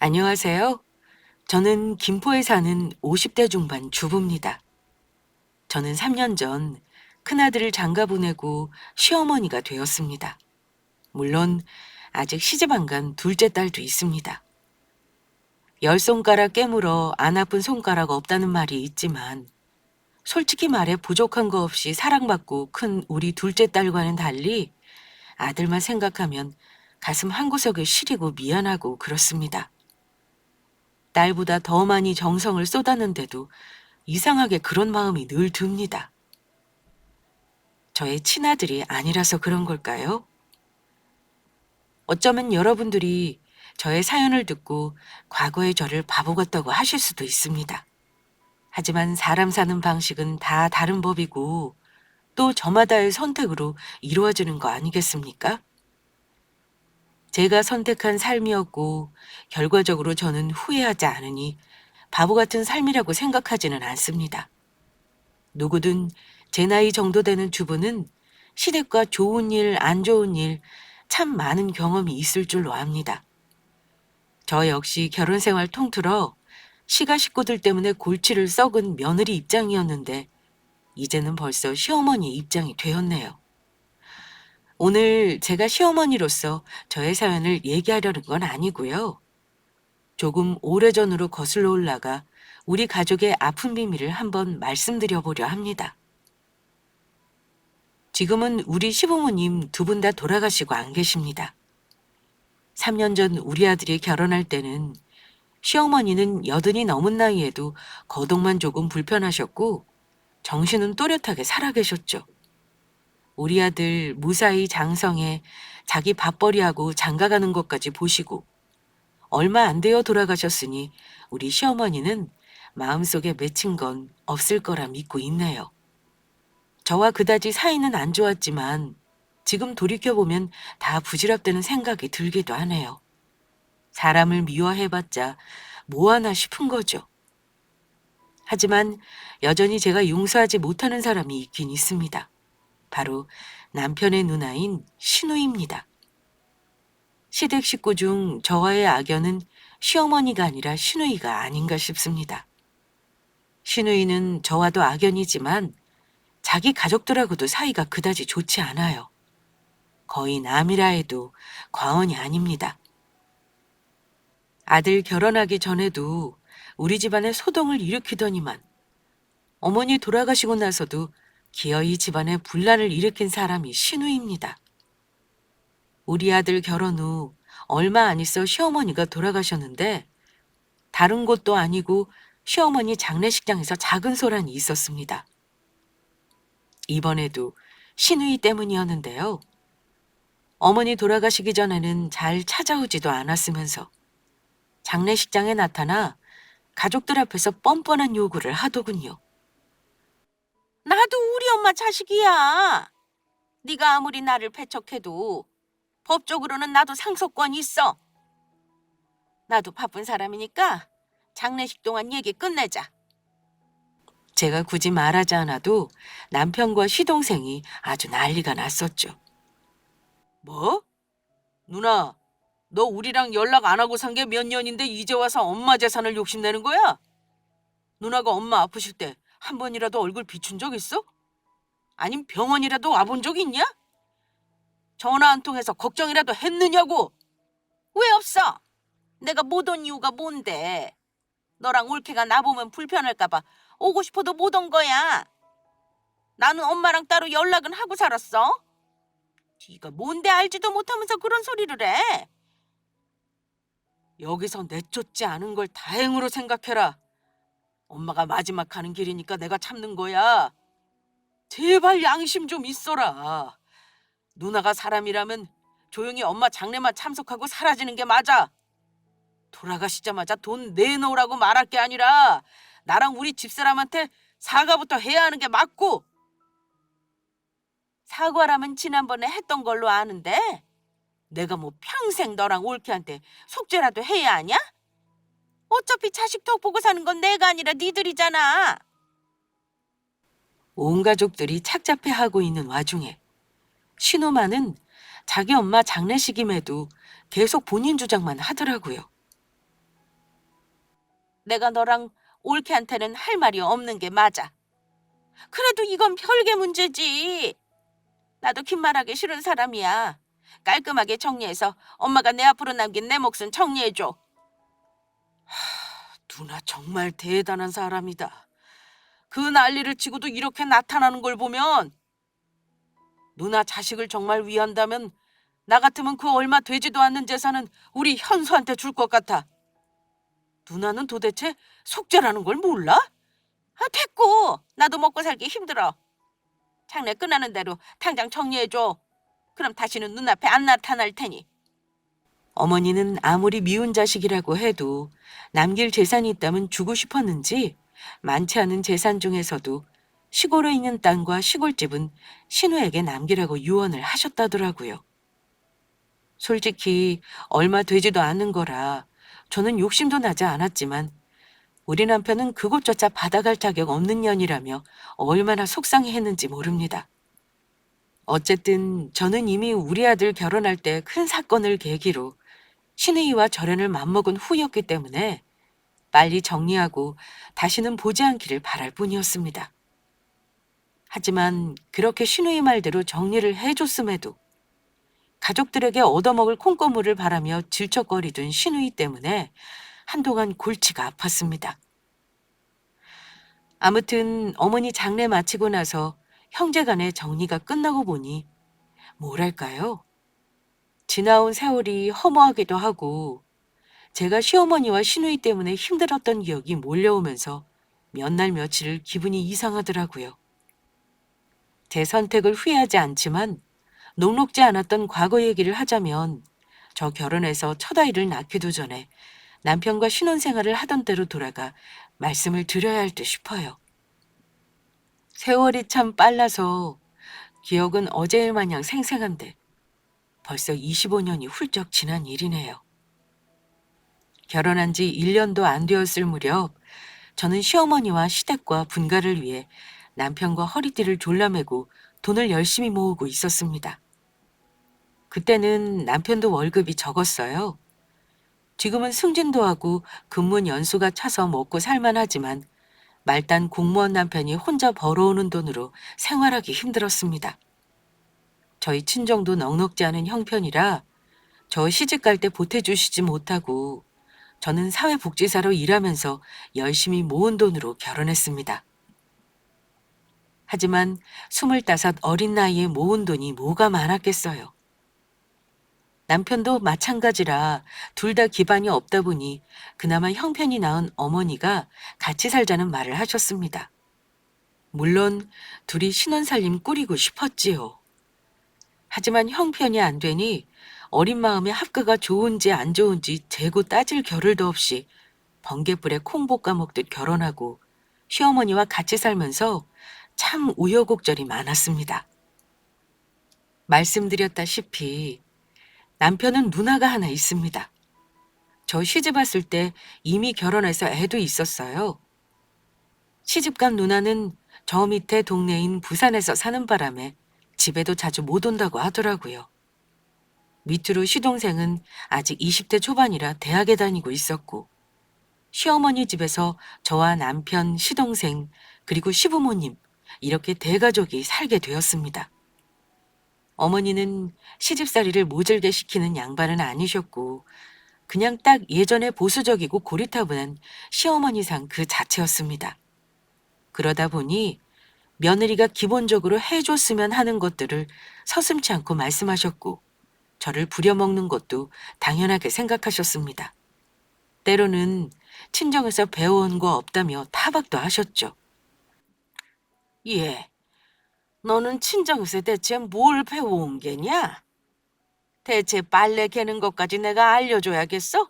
안녕하세요. 저는 김포에 사는 50대 중반 주부입니다. 저는 3년 전 큰아들을 장가 보내고 시어머니가 되었습니다. 물론 아직 시집 안 간 둘째 딸도 있습니다. 열 손가락 깨물어 안 아픈 손가락 없다는 말이 있지만 솔직히 말해 부족한 거 없이 사랑받고 큰 우리 둘째 딸과는 달리 아들만 생각하면 가슴 한구석을 시리고 미안하고 그렇습니다. 딸보다 더 많이 정성을 쏟았는데도 이상하게 그런 마음이 늘 듭니다. 저의 친아들이 아니라서 그런 걸까요? 어쩌면 여러분들이 저의 사연을 듣고 과거의 저를 바보 같다고 하실 수도 있습니다. 하지만 사람 사는 방식은 다 다른 법이고 또 저마다의 선택으로 이루어지는 거 아니겠습니까? 제가 선택한 삶이었고 결과적으로 저는 후회하지 않으니 바보 같은 삶이라고 생각하지는 않습니다. 누구든 제 나이 정도 되는 주부는 시댁과 좋은 일, 안 좋은 일, 참 많은 경험이 있을 줄로 압니다. 저 역시 결혼 생활 통틀어 시가 식구들 때문에 골치를 썩은 며느리 입장이었는데 이제는 벌써 시어머니 입장이 되었네요. 오늘 제가 시어머니로서 저의 사연을 얘기하려는 건 아니고요. 조금 오래전으로 거슬러 올라가 우리 가족의 아픈 비밀을 한번 말씀드려 보려 합니다. 지금은 우리 시부모님 두 분 다 돌아가시고 안 계십니다. 3년 전 우리 아들이 결혼할 때는 시어머니는 80이 넘은 나이에도 거동만 조금 불편하셨고 정신은 또렷하게 살아계셨죠. 우리 아들 무사히 장성에 자기 밥벌이하고 장가가는 것까지 보시고 얼마 안 되어 돌아가셨으니 우리 시어머니는 마음속에 맺힌 건 없을 거라 믿고 있네요. 저와 그다지 사이는 안 좋았지만 지금 돌이켜보면 다 부질없다는 생각이 들기도 하네요. 사람을 미워해봤자 뭐 하나 싶은 거죠. 하지만 여전히 제가 용서하지 못하는 사람이 있긴 있습니다. 바로 남편의 누나인 신우입니다. 시댁 식구 중 저와의 악연은 시어머니가 아니라 신우이가 아닌가 싶습니다. 신우이는 저와도 악연이지만 자기 가족들하고도 사이가 그다지 좋지 않아요. 거의 남이라 해도 과언이 아닙니다. 아들 결혼하기 전에도 우리 집안에 소동을 일으키더니만 어머니 돌아가시고 나서도 기어이 집안에 분란을 일으킨 사람이 신우입니다. 우리 아들 결혼 후 얼마 안 있어 시어머니가 돌아가셨는데 다른 곳도 아니고 시어머니 장례식장에서 작은 소란이 있었습니다. 이번에도 신우이 때문이었는데요. 어머니 돌아가시기 전에는 잘 찾아오지도 않았으면서 장례식장에 나타나 가족들 앞에서 뻔뻔한 요구를 하더군요. 나도 우리 엄마 자식이야. 네가 아무리 나를 배척해도 법적으로는 나도 상속권이 있어. 나도 바쁜 사람이니까 장례식 동안 얘기 끝내자. 제가 굳이 말하지 않아도 남편과 시동생이 아주 난리가 났었죠. 뭐? 누나, 너 우리랑 연락 안 하고 산 게 몇 년인데 이제 와서 엄마 재산을 욕심내는 거야? 누나가 엄마 아프실 때 한 번이라도 얼굴 비춘 적 있어? 아님 병원이라도 와본 적 있냐? 전화 한 통해서 걱정이라도 했느냐고? 왜 없어? 내가 못 온 이유가 뭔데? 너랑 올케가 나보면 불편할까봐 오고 싶어도 못 온 거야. 나는 엄마랑 따로 연락은 하고 살았어. 네가 뭔데 알지도 못하면서 그런 소리를 해. 여기서 내쫓지 않은 걸 다행으로 생각해라. 엄마가 마지막 가는 길이니까 내가 참는 거야. 제발 양심 좀 있어라. 누나가 사람이라면 조용히 엄마 장례만 참석하고 사라지는 게 맞아. 돌아가시자마자 돈 내놓으라고 말할 게 아니라 나랑 우리 집사람한테 사과부터 해야 하는 게 맞고. 사과라면 지난번에 했던 걸로 아는데 내가 뭐 평생 너랑 올케한테 속죄라도 해야 하냐? 어차피 자식 덕 보고 사는 건 내가 아니라 니들이잖아. 온 가족들이 착잡해하고 있는 와중에 신우마는 자기 엄마 장례식임에도 계속 본인 주장만 하더라고요. 내가 너랑 올케한테는 할 말이 없는 게 맞아. 그래도 이건 별개 문제지. 나도 긴 말하기 싫은 사람이야. 깔끔하게 정리해서 엄마가 내 앞으로 남긴 내 몫은 정리해줘. 누나 정말 대단한 사람이다. 그 난리를 치고도 이렇게 나타나는 걸 보면 누나 자식을 정말 위한다면 나 같으면 그 얼마 되지도 않는 재산은 우리 현수한테 줄 것 같아. 누나는 도대체 속죄라는 걸 몰라? 됐고. 나도 먹고 살기 힘들어. 장래 끝나는 대로 당장 정리해줘. 그럼 다시는 눈앞에 안 나타날 테니. 어머니는 아무리 미운 자식이라고 해도 남길 재산이 있다면 주고 싶었는지 많지 않은 재산 중에서도 시골에 있는 땅과 시골집은 신우에게 남기라고 유언을 하셨다더라고요. 솔직히 얼마 되지도 않은 거라 저는 욕심도 나지 않았지만 우리 남편은 그것조차 받아갈 자격 없는 년이라며 얼마나 속상해했는지 모릅니다. 어쨌든 저는 이미 우리 아들 결혼할 때 큰 사건을 계기로 신우이와 절연을 맘먹은 후였기 때문에 빨리 정리하고 다시는 보지 않기를 바랄 뿐이었습니다. 하지만 그렇게 신우이 말대로 정리를 해줬음에도 가족들에게 얻어먹을 콩고물을 바라며 질척거리던 신우이 때문에 한동안 골치가 아팠습니다. 아무튼 어머니 장례 마치고 나서 형제간의 정리가 끝나고 보니 뭐랄까요? 지나온 세월이 허무하기도 하고 제가 시어머니와 시누이 때문에 힘들었던 기억이 몰려오면서 몇 날 며칠 기분이 이상하더라고요. 제 선택을 후회하지 않지만 녹록지 않았던 과거 얘기를 하자면 저 결혼해서 첫 아이를 낳기도 전에 남편과 신혼생활을 하던 대로 돌아가 말씀을 드려야 할 듯 싶어요. 세월이 참 빨라서 기억은 어제일 마냥 생생한데 벌써 25년이 훌쩍 지난 일이네요. 결혼한 지 1년도 안 되었을 무렵 저는 시어머니와 시댁과 분가를 위해 남편과 허리띠를 졸라매고 돈을 열심히 모으고 있었습니다. 그때는 남편도 월급이 적었어요. 지금은 승진도 하고 근무 연수가 차서 먹고 살만하지만 말단 공무원 남편이 혼자 벌어오는 돈으로 생활하기 힘들었습니다. 저희 친정도 넉넉지 않은 형편이라 저 시집 갈 때 보태주시지 못하고 저는 사회복지사로 일하면서 열심히 모은 돈으로 결혼했습니다. 하지만 25 어린 나이에 모은 돈이 뭐가 많았겠어요. 남편도 마찬가지라 둘 다 기반이 없다 보니 그나마 형편이 나은 어머니가 같이 살자는 말을 하셨습니다. 물론 둘이 신혼살림 꾸리고 싶었지요. 하지만 형편이 안 되니 어린 마음에 합가가 좋은지 안 좋은지 재고 따질 겨를도 없이 번갯불에 콩 볶아 먹듯 결혼하고 시어머니와 같이 살면서 참 우여곡절이 많았습니다. 말씀드렸다시피 남편은 누나가 하나 있습니다. 저 시집 왔을 때 이미 결혼해서 애도 있었어요. 시집간 누나는 저 밑에 동네인 부산에서 사는 바람에 집에도 자주 못 온다고 하더라고요. 밑으로 시동생은 아직 20대 초반이라 대학에 다니고 있었고 시어머니 집에서 저와 남편, 시동생, 그리고 시부모님 이렇게 대가족이 살게 되었습니다. 어머니는 시집살이를 모질게 시키는 양반은 아니셨고 그냥 딱 예전에 보수적이고 고리타분한 시어머니상 그 자체였습니다. 그러다 보니 며느리가 기본적으로 해줬으면 하는 것들을 서슴지 않고 말씀하셨고 저를 부려먹는 것도 당연하게 생각하셨습니다. 때로는 친정에서 배워온 거 없다며 타박도 하셨죠. 예, 너는 친정에서 대체 뭘 배워온 게냐? 대체 빨래 개는 것까지 내가 알려줘야겠어?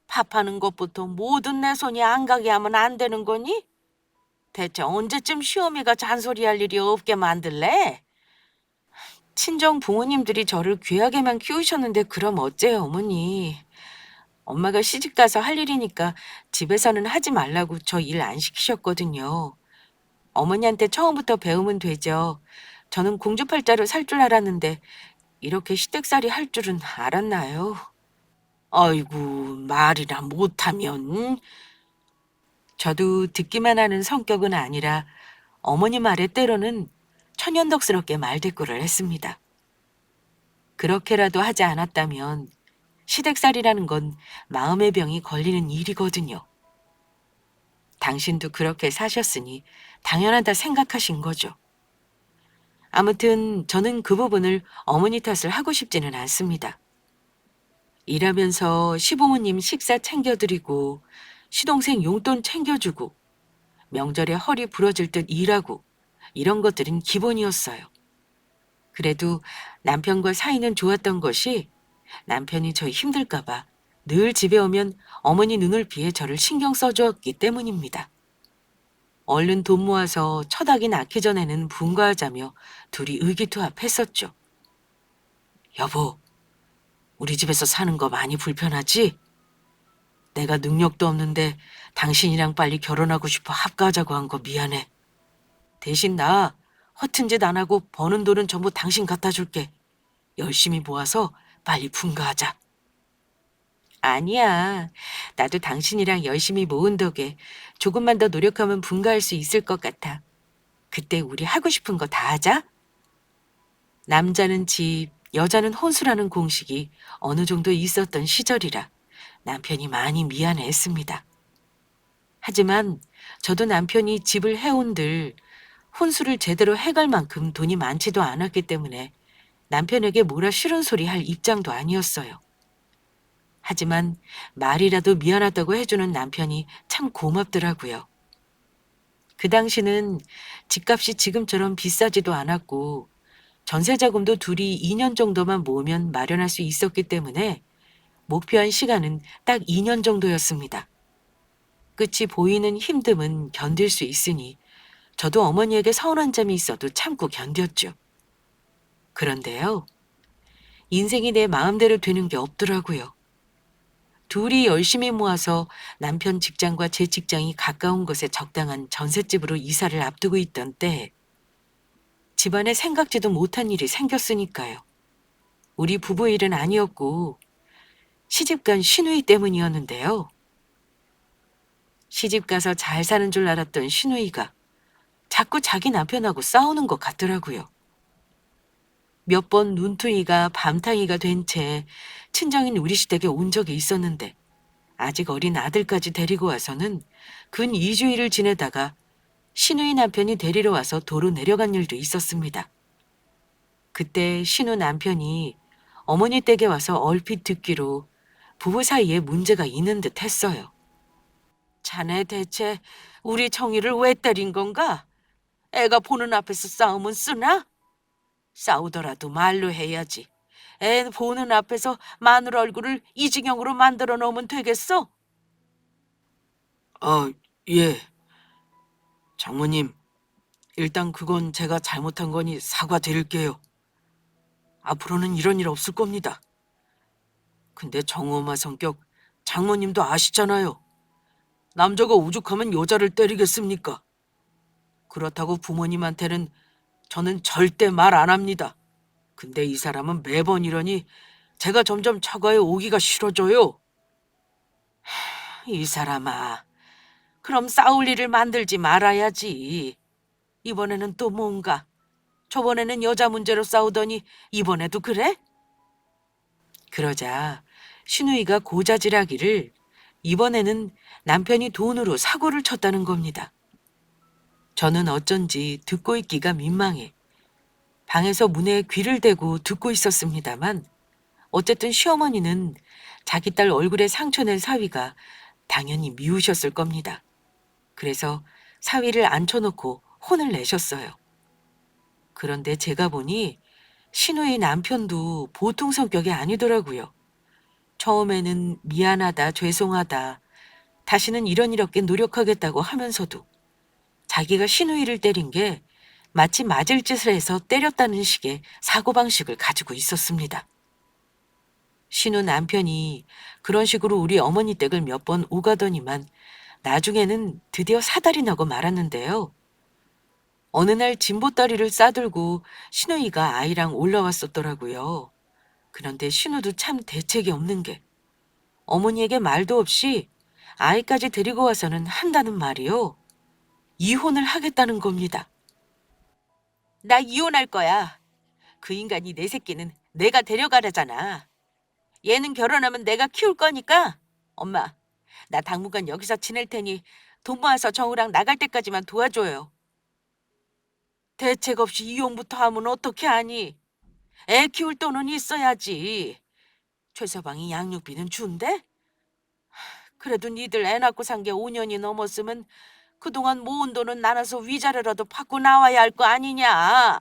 밥하는 것부터 모든 내 손이 안 가게 하면 안 되는 거니? 대체 언제쯤 시어미가 잔소리할 일이 없게 만들래? 친정 부모님들이 저를 귀하게만 키우셨는데 그럼 어째요, 어머니. 엄마가 시집가서 할 일이니까 집에서는 하지 말라고 저 일 안 시키셨거든요. 어머니한테 처음부터 배우면 되죠. 저는 공주팔자로 살 줄 알았는데 이렇게 시댁살이 할 줄은 알았나요? 아이고, 말이나 못하면. 저도 듣기만 하는 성격은 아니라 어머니 말에 때로는 천연덕스럽게 말대꾸를 했습니다. 그렇게라도 하지 않았다면 시댁살이라는 건 마음의 병이 걸리는 일이거든요. 당신도 그렇게 사셨으니 당연하다 생각하신 거죠. 아무튼 저는 그 부분을 어머니 탓을 하고 싶지는 않습니다. 일하면서 시부모님 식사 챙겨드리고 시동생 용돈 챙겨주고 명절에 허리 부러질 듯 일하고 이런 것들은 기본이었어요. 그래도 남편과 사이는 좋았던 것이 남편이 저 힘들까 봐 늘 집에 오면 어머니 눈을 피해 저를 신경 써주었기 때문입니다. 얼른 돈 모아서 첫 아기 낳기 전에는 분가하자며 둘이 의기투합했었죠. 여보, 우리 집에서 사는 거 많이 불편하지? 내가 능력도 없는데 당신이랑 빨리 결혼하고 싶어 합가하자고 한 거 미안해. 대신 나 허튼 짓 안 하고 버는 돈은 전부 당신 갖다 줄게. 열심히 모아서 빨리 분가하자. 아니야. 나도 당신이랑 열심히 모은 덕에 조금만 더 노력하면 분가할 수 있을 것 같아. 그때 우리 하고 싶은 거 다 하자. 남자는 집, 여자는 혼수라는 공식이 어느 정도 있었던 시절이라 남편이 많이 미안해했습니다. 하지만 저도 남편이 집을 해온들 혼수를 제대로 해갈 만큼 돈이 많지도 않았기 때문에 남편에게 뭐라 싫은 소리 할 입장도 아니었어요. 하지만 말이라도 미안하다고 해주는 남편이 참 고맙더라고요. 그 당시는 집값이 지금처럼 비싸지도 않았고 전세 자금도 둘이 2년 정도만 모으면 마련할 수 있었기 때문에 목표한 시간은 딱 2년 정도였습니다. 끝이 보이는 힘듦은 견딜 수 있으니 저도 어머니에게 서운한 점이 있어도 참고 견뎠죠. 그런데요, 인생이 내 마음대로 되는 게 없더라고요. 둘이 열심히 모아서 남편 직장과 제 직장이 가까운 곳에 적당한 전셋집으로 이사를 앞두고 있던 때에 집안에 생각지도 못한 일이 생겼으니까요. 우리 부부 일은 아니었고 시집간 시누이 때문이었는데요. 시집 가서 잘 사는 줄 알았던 시누이가 자꾸 자기 남편하고 싸우는 것 같더라고요. 몇 번 눈퉁이가 밤탱이가 된 채 친정인 우리 시댁에 온 적이 있었는데 아직 어린 아들까지 데리고 와서는 근 2주일을 지내다가 시누이 남편이 데리러 와서 도로 내려간 일도 있었습니다. 그때 시누 남편이 어머니 댁에 와서 얼핏 듣기로 부부 사이에 문제가 있는 듯 했어요. 자네 대체 우리 정희를 왜 때린 건가? 애가 보는 앞에서 싸우면 쓰나? 싸우더라도 말로 해야지. 애 보는 앞에서 마누라 얼굴을 이 지경으로 만들어 놓으면 되겠어? 예. 장모님, 일단 그건 제가 잘못한 거니 사과드릴게요. 앞으로는 이런 일 없을 겁니다. 근데 정엄마 성격 장모님도 아시잖아요. 남자가 오죽하면 여자를 때리겠습니까? 그렇다고 부모님한테는 저는 절대 말 안 합니다. 근데 이 사람은 매번 이러니 제가 점점 처가에 오기가 싫어져요. 이 사람아, 그럼 싸울 일을 만들지 말아야지. 이번에는 또 뭔가? 저번에는 여자 문제로 싸우더니 이번에도 그래? 그러자 신우이가 고자질하기를 이번에는 남편이 돈으로 사고를 쳤다는 겁니다. 저는 어쩐지 듣고 있기가 민망해 방에서 문에 귀를 대고 듣고 있었습니다만 어쨌든 시어머니는 자기 딸 얼굴에 상처 낸 사위가 당연히 미우셨을 겁니다. 그래서 사위를 앉혀놓고 혼을 내셨어요. 그런데 제가 보니 신우의 남편도 보통 성격이 아니더라고요. 처음에는 미안하다, 죄송하다, 다시는 이렇게 노력하겠다고 하면서도 자기가 신우이를 때린 게 마치 맞을 짓을 해서 때렸다는 식의 사고방식을 가지고 있었습니다. 신우 남편이 그런 식으로 우리 어머니 댁을 몇 번 오가더니만 나중에는 드디어 사달이 나고 말았는데요. 어느 날 진보다리를 싸들고 신우이가 아이랑 올라왔었더라고요. 그런데 신우도 참 대책이 없는 게 어머니에게 말도 없이 아이까지 데리고 와서는 한다는 말이요. 이혼을 하겠다는 겁니다. 나 이혼할 거야. 그 인간이 내 새끼는 내가 데려가라잖아. 얘는 결혼하면 내가 키울 거니까. 엄마, 나 당분간 여기서 지낼 테니 돈 모아서 정우랑 나갈 때까지만 도와줘요. 대책 없이 이혼부터 하면 어떻게 하니? 애 키울 돈은 있어야지. 최서방이 양육비는 준대? 그래도 니들 애 낳고 산 게 5년이 넘었으면 그동안 모은 돈은 나눠서 위자료라도 받고 나와야 할 거 아니냐?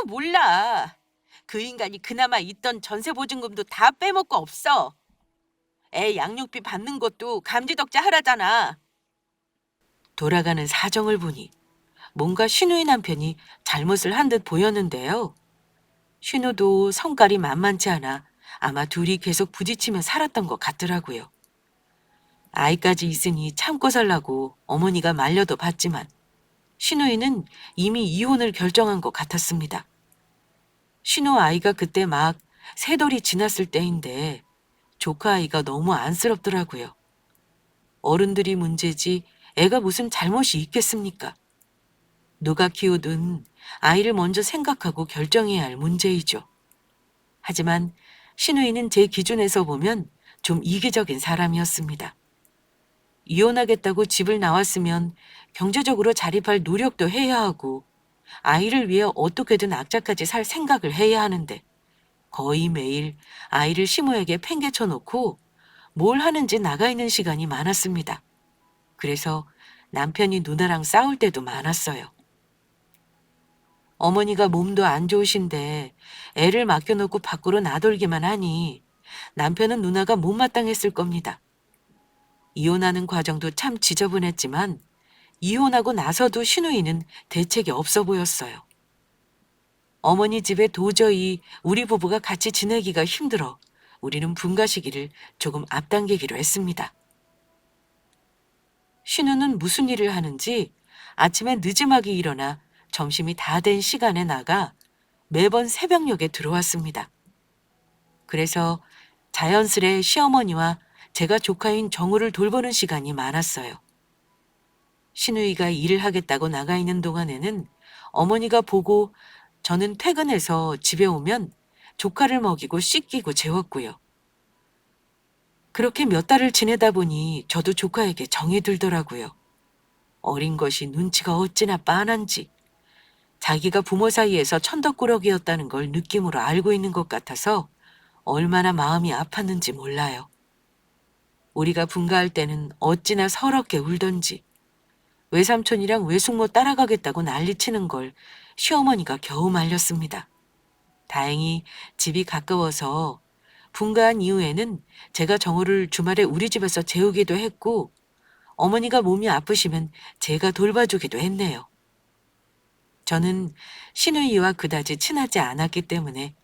몰라. 그 인간이 그나마 있던 전세 보증금도 다 빼먹고 없어. 애 양육비 받는 것도 감지덕지 하라잖아. 돌아가는 사정을 보니 뭔가 신우의 남편이 잘못을 한 듯 보였는데요. 신우도 성깔이 만만치 않아 아마 둘이 계속 부딪히며 살았던 것 같더라고요. 아이까지 있으니 참고 살라고 어머니가 말려도 봤지만 신우이는 이미 이혼을 결정한 것 같았습니다. 신우 아이가 그때 막 세 돌이 지났을 때인데 조카 아이가 너무 안쓰럽더라고요. 어른들이 문제지 애가 무슨 잘못이 있겠습니까? 누가 키우든 아이를 먼저 생각하고 결정해야 할 문제이죠. 하지만 신우이는 제 기준에서 보면 좀 이기적인 사람이었습니다. 이혼하겠다고 집을 나왔으면 경제적으로 자립할 노력도 해야 하고 아이를 위해 어떻게든 악착같이 살 생각을 해야 하는데 거의 매일 아이를 시모에게 팽개쳐 놓고 뭘 하는지 나가 있는 시간이 많았습니다. 그래서 남편이 누나랑 싸울 때도 많았어요. 어머니가 몸도 안 좋으신데 애를 맡겨놓고 밖으로 나돌기만 하니 남편은 누나가 못마땅했을 겁니다. 이혼하는 과정도 참 지저분했지만 이혼하고 나서도 신우이는 대책이 없어 보였어요. 어머니 집에 도저히 우리 부부가 같이 지내기가 힘들어 우리는 분가 시기를 조금 앞당기기로 했습니다. 신우는 무슨 일을 하는지 아침에 늦음하게 일어나 점심이 다 된 시간에 나가 매번 새벽녘에 들어왔습니다. 그래서 자연스레 시어머니와 제가 조카인 정우를 돌보는 시간이 많았어요. 신우이가 일을 하겠다고 나가 있는 동안에는 어머니가 보고 저는 퇴근해서 집에 오면 조카를 먹이고 씻기고 재웠고요. 그렇게 몇 달을 지내다 보니 저도 조카에게 정이 들더라고요. 어린 것이 눈치가 어찌나 빤한지 자기가 부모 사이에서 천덕꾸러기였다는 걸 느낌으로 알고 있는 것 같아서 얼마나 마음이 아팠는지 몰라요. 우리가 분가할 때는 어찌나 서럽게 울던지 외삼촌이랑 외숙모 따라가겠다고 난리치는 걸 시어머니가 겨우 말렸습니다. 다행히 집이 가까워서 분가한 이후에는 제가 정우를 주말에 우리 집에서 재우기도 했고 어머니가 몸이 아프시면 제가 돌봐주기도 했네요. 저는 신우이와 그다지 친하지 않았기 때문에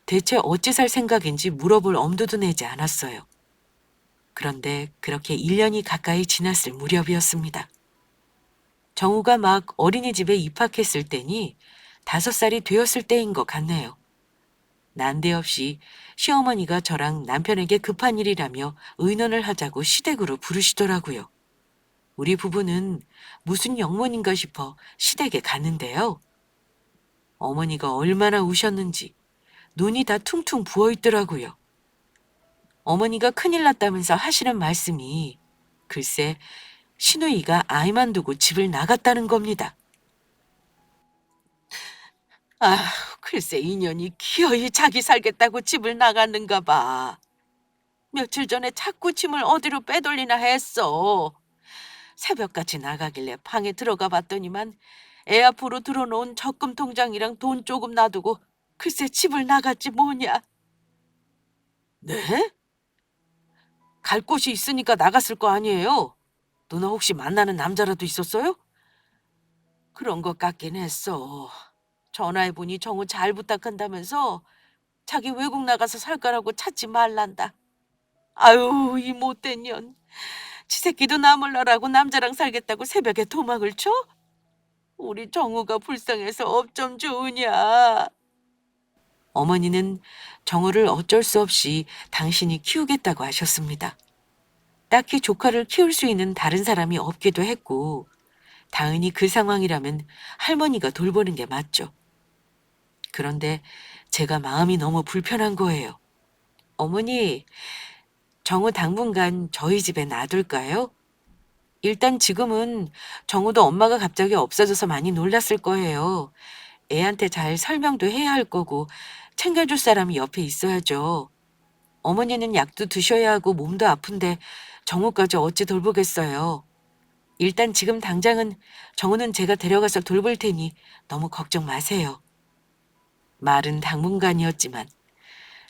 대체 어찌 살 생각인지 물어볼 엄두도 내지 않았어요. 그런데 그렇게 1년이 가까이 지났을 무렵이었습니다. 정우가 막 어린이집에 입학했을 때니 5살이 되었을 때인 것 같네요. 난데없이 시어머니가 저랑 남편에게 급한 일이라며 의논을 하자고 시댁으로 부르시더라고요. 우리 부부는 무슨 영문인가 싶어 시댁에 갔는데요. 어머니가 얼마나 우셨는지 눈이 다 퉁퉁 부어 있더라고요. 어머니가 큰일 났다면서 하시는 말씀이 글쎄 신우이가 아이만 두고 집을 나갔다는 겁니다. 아, 글쎄 인연이 기어이 자기 살겠다고 집을 나갔는가 봐. 며칠 전에 자꾸 짐을 어디로 빼돌리나 했어. 새벽같이 나가길래 방에 들어가 봤더니만 애 앞으로 들어놓은 적금 통장이랑 돈 조금 놔두고 글쎄 집을 나갔지 뭐냐. 네? 갈 곳이 있으니까 나갔을 거 아니에요? 누나 혹시 만나는 남자라도 있었어요? 그런 것 같긴 했어. 전화해보니 정우 잘 부탁한다면서 자기 외국 나가서 살 거라고 찾지 말란다. 아유, 이 못된 년. 지 새끼도 나 몰라라고 남자랑 살겠다고 새벽에 도망을 쳐? 우리 정우가 불쌍해서 업 좀 주으냐. 어머니는 정우를 어쩔 수 없이 당신이 키우겠다고 하셨습니다. 딱히 조카를 키울 수 있는 다른 사람이 없기도 했고, 당연히 그 상황이라면 할머니가 돌보는 게 맞죠. 그런데 제가 마음이 너무 불편한 거예요. 어머니, 정우 당분간 저희 집에 놔둘까요? 일단 지금은 정우도 엄마가 갑자기 없어져서 많이 놀랐을 거예요. 애한테 잘 설명도 해야 할 거고 챙겨줄 사람이 옆에 있어야죠. 어머니는 약도 드셔야 하고 몸도 아픈데 정우까지 어찌 돌보겠어요. 일단 지금 당장은 정우는 제가 데려가서 돌볼 테니 너무 걱정 마세요. 말은 당분간이었지만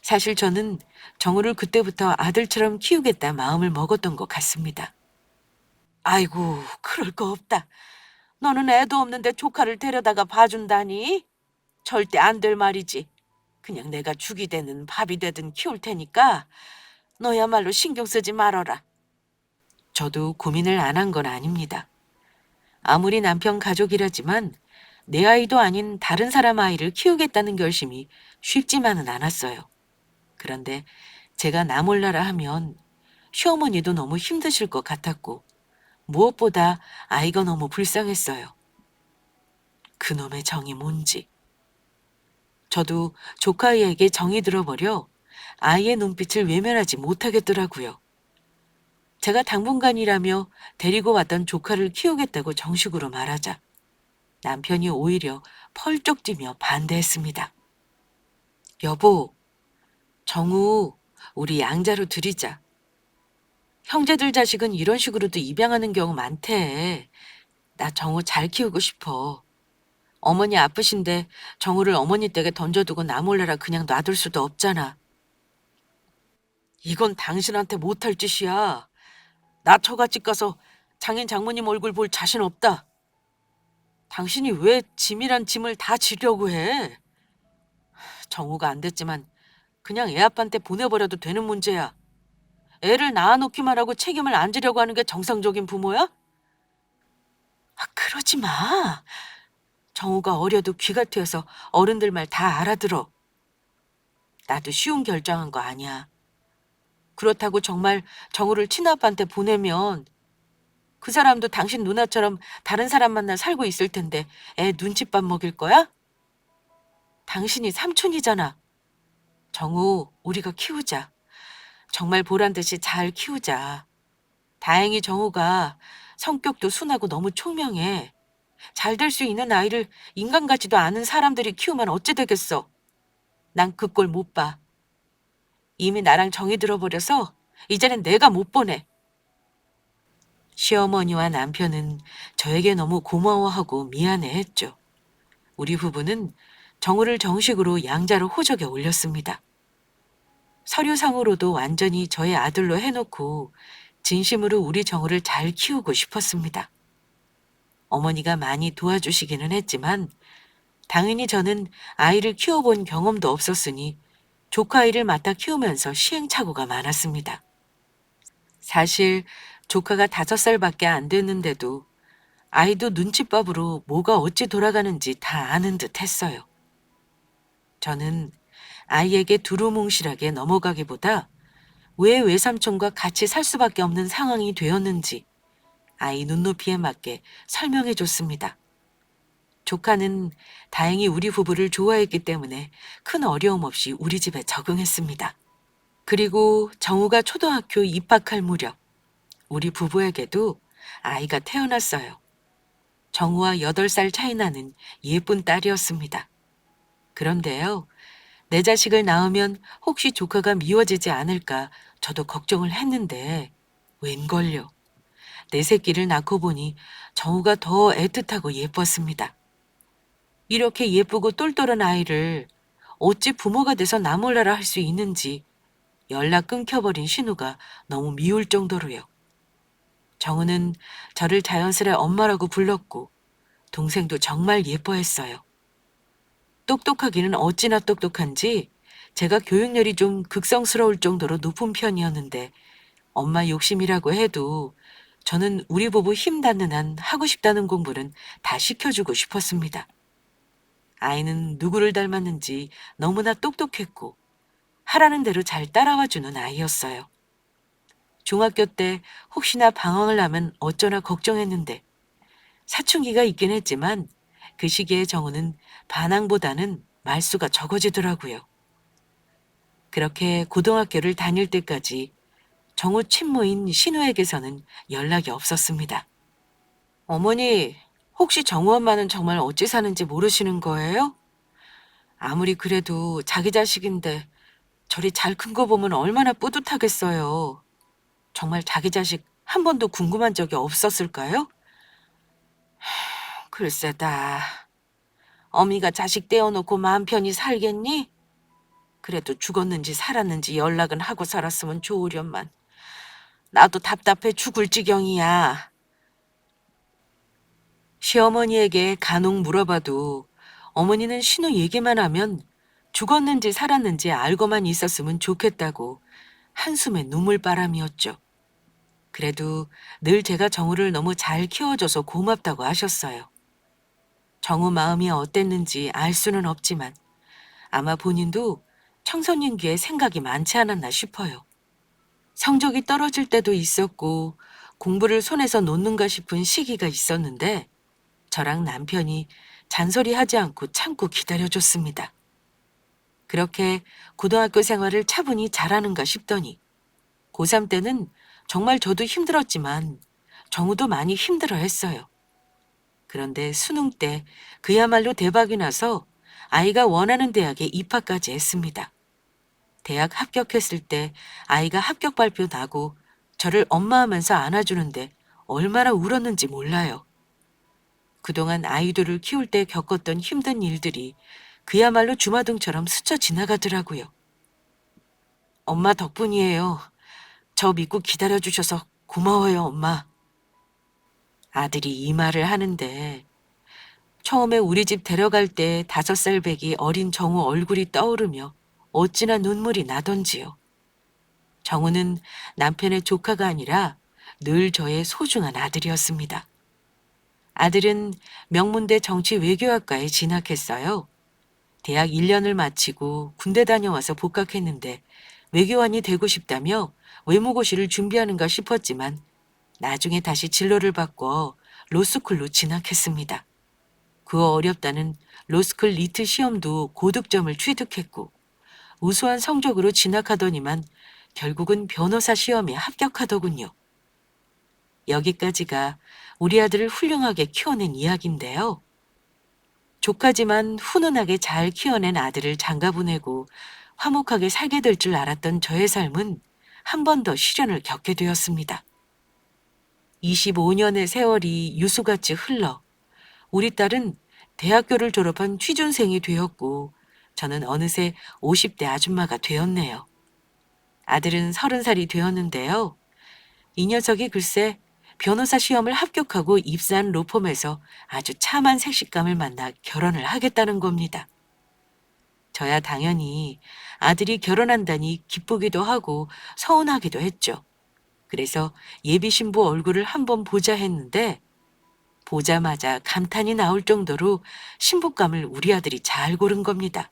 사실 저는 정우를 그때부터 아들처럼 키우겠다 마음을 먹었던 것 같습니다. 아이고, 그럴 거 없다. 너는 애도 없는데 조카를 데려다가 봐준다니? 절대 안 될 말이지. 그냥 내가 죽이 되든 밥이 되든 키울 테니까 너야말로 신경 쓰지 말어라. 저도 고민을 안 한 건 아닙니다. 아무리 남편 가족이라지만 내 아이도 아닌 다른 사람 아이를 키우겠다는 결심이 쉽지만은 않았어요. 그런데 제가 나 몰라라 하면 시어머니도 너무 힘드실 것 같았고 무엇보다 아이가 너무 불쌍했어요. 그놈의 정이 뭔지. 저도 조카이에게 정이 들어버려 아이의 눈빛을 외면하지 못하겠더라고요. 제가 당분간이라며 데리고 왔던 조카를 키우겠다고 정식으로 말하자 남편이 오히려 펄쩍 뛰며 반대했습니다. 여보, 정우, 우리 양자로 드리자. 형제들 자식은 이런 식으로도 입양하는 경우 많대. 나 정우 잘 키우고 싶어. 어머니 아프신데 정우를 어머니 댁에 던져두고 나 몰라라 그냥 놔둘 수도 없잖아. 이건 당신한테 못할 짓이야. 나 처갓집 가서 장인 장모님 얼굴 볼 자신 없다. 당신이 왜 짐이란 짐을 다 지려고 해? 정우가 안 됐지만 그냥 애 아빠한테 보내버려도 되는 문제야. 애를 낳아놓기만 하고 책임을 안 지려고 하는 게 정상적인 부모야? 아, 그러지 마. 정우가 어려도 귀가 트여서 어른들 말 다 알아들어. 나도 쉬운 결정한 거 아니야. 그렇다고 정말 정우를 친아빠한테 보내면 그 사람도 당신 누나처럼 다른 사람 만나 살고 있을 텐데 애 눈칫밥 먹일 거야? 당신이 삼촌이잖아. 정우, 우리가 키우자. 정말 보란 듯이 잘 키우자. 다행히 정우가 성격도 순하고 너무 총명해. 잘 될 수 있는 아이를 인간 같지도 않은 사람들이 키우면 어찌 되겠어. 난 그 꼴 못 봐. 이미 나랑 정이 들어버려서 이제는 내가 못 보내. 시어머니와 남편은 저에게 너무 고마워하고 미안해했죠. 우리 부부는 정우를 정식으로 양자로 호적에 올렸습니다. 서류상으로도 완전히 저의 아들로 해놓고 진심으로 우리 정우를 잘 키우고 싶었습니다. 어머니가 많이 도와주시기는 했지만 당연히 저는 아이를 키워본 경험도 없었으니 조카 아이를 맡아 키우면서 시행착오가 많았습니다. 사실 조카가 5살밖에 안 됐는데도 아이도 눈칫밥으로 뭐가 어찌 돌아가는지 다 아는 듯 했어요. 저는 아이에게 두루뭉실하게 넘어가기보다 왜 외삼촌과 같이 살 수밖에 없는 상황이 되었는지 아이 눈높이에 맞게 설명해 줬습니다. 조카는 다행히 우리 부부를 좋아했기 때문에 큰 어려움 없이 우리 집에 적응했습니다. 그리고 정우가 초등학교 입학할 무렵 우리 부부에게도 아이가 태어났어요. 정우와 8살 차이 나는 예쁜 딸이었습니다. 그런데요, 내 자식을 낳으면 혹시 조카가 미워지지 않을까 저도 걱정을 했는데 웬걸요. 내 새끼를 낳고 보니 정우가 더 애틋하고 예뻤습니다. 이렇게 예쁘고 똘똘한 아이를 어찌 부모가 돼서 나 몰라라 할 수 있는지 연락 끊겨버린 신우가 너무 미울 정도로요. 정우는 저를 자연스레 엄마라고 불렀고 동생도 정말 예뻐했어요. 똑똑하기는 어찌나 똑똑한지 제가 교육열이 좀 극성스러울 정도로 높은 편이었는데 엄마 욕심이라고 해도 저는 우리 부부 힘 닿는 한 하고 싶다는 공부는 다 시켜주고 싶었습니다. 아이는 누구를 닮았는지 너무나 똑똑했고 하라는 대로 잘 따라와주는 아이였어요. 중학교 때 혹시나 방황을 하면 어쩌나 걱정했는데 사춘기가 있긴 했지만 그 시기에 정우는 반항보다는 말수가 적어지더라고요. 그렇게 고등학교를 다닐 때까지 정우 친모인 신우에게서는 연락이 없었습니다. 어머니, 혹시 정우 엄마는 정말 어찌 사는지 모르시는 거예요? 아무리 그래도 자기 자식인데 저리 잘 큰 거 보면 얼마나 뿌듯하겠어요. 정말 자기 자식 한 번도 궁금한 적이 없었을까요? 글쎄다. 어미가 자식 떼어놓고 마음 편히 살겠니? 그래도 죽었는지 살았는지 연락은 하고 살았으면 좋으련만. 나도 답답해 죽을 지경이야. 시어머니에게 간혹 물어봐도 어머니는 신우 얘기만 하면 죽었는지 살았는지 알고만 있었으면 좋겠다고 한숨에 눈물바람이었죠. 그래도 늘 제가 정우를 너무 잘 키워줘서 고맙다고 하셨어요. 정우 마음이 어땠는지 알 수는 없지만 아마 본인도 청소년기에 생각이 많지 않았나 싶어요. 성적이 떨어질 때도 있었고 공부를 손에서 놓는가 싶은 시기가 있었는데 저랑 남편이 잔소리하지 않고 참고 기다려줬습니다. 그렇게 고등학교 생활을 차분히 잘하는가 싶더니 고3 때는 정말 저도 힘들었지만 정우도 많이 힘들어 했어요. 그런데 수능 때 그야말로 대박이 나서 아이가 원하는 대학에 입학까지 했습니다. 대학 합격했을 때 아이가 합격 발표 나고 저를 엄마 하면서 안아주는데 얼마나 울었는지 몰라요. 그동안 아이들을 키울 때 겪었던 힘든 일들이 그야말로 주마등처럼 스쳐 지나가더라고요. 엄마 덕분이에요. 저 믿고 기다려주셔서 고마워요, 엄마. 아들이 이 말을 하는데 처음에 우리 집 데려갈 때 5살 배기 어린 정우 얼굴이 떠오르며 어찌나 눈물이 나던지요. 정우는 남편의 조카가 아니라 늘 저의 소중한 아들이었습니다. 아들은 명문대 정치외교학과에 진학했어요. 대학 1년을 마치고 군대 다녀와서 복학했는데 외교관이 되고 싶다며 외무고시를 준비하는가 싶었지만 나중에 다시 진로를 바꿔 로스쿨로 진학했습니다. 그 어렵다는 로스쿨 리트 시험도 고득점을 취득했고 우수한 성적으로 진학하더니만 결국은 변호사 시험에 합격하더군요. 여기까지가 우리 아들을 훌륭하게 키워낸 이야기인데요. 조카지만 훈훈하게 잘 키워낸 아들을 장가 보내고 화목하게 살게 될 줄 알았던 저의 삶은 한 번 더 시련을 겪게 되었습니다. 25년의 세월이 유수같이 흘러 우리 딸은 대학교를 졸업한 취준생이 되었고 저는 어느새 50대 아줌마가 되었네요. 아들은 30살이 되었는데요. 이 녀석이 글쎄 변호사 시험을 합격하고 입사한 로펌에서 아주 참한 색식감을 만나 결혼을 하겠다는 겁니다. 저야 당연히 아들이 결혼한다니 기쁘기도 하고 서운하기도 했죠. 그래서 예비 신부 얼굴을 한번 보자 했는데 보자마자 감탄이 나올 정도로 신부감을 우리 아들이 잘 고른 겁니다.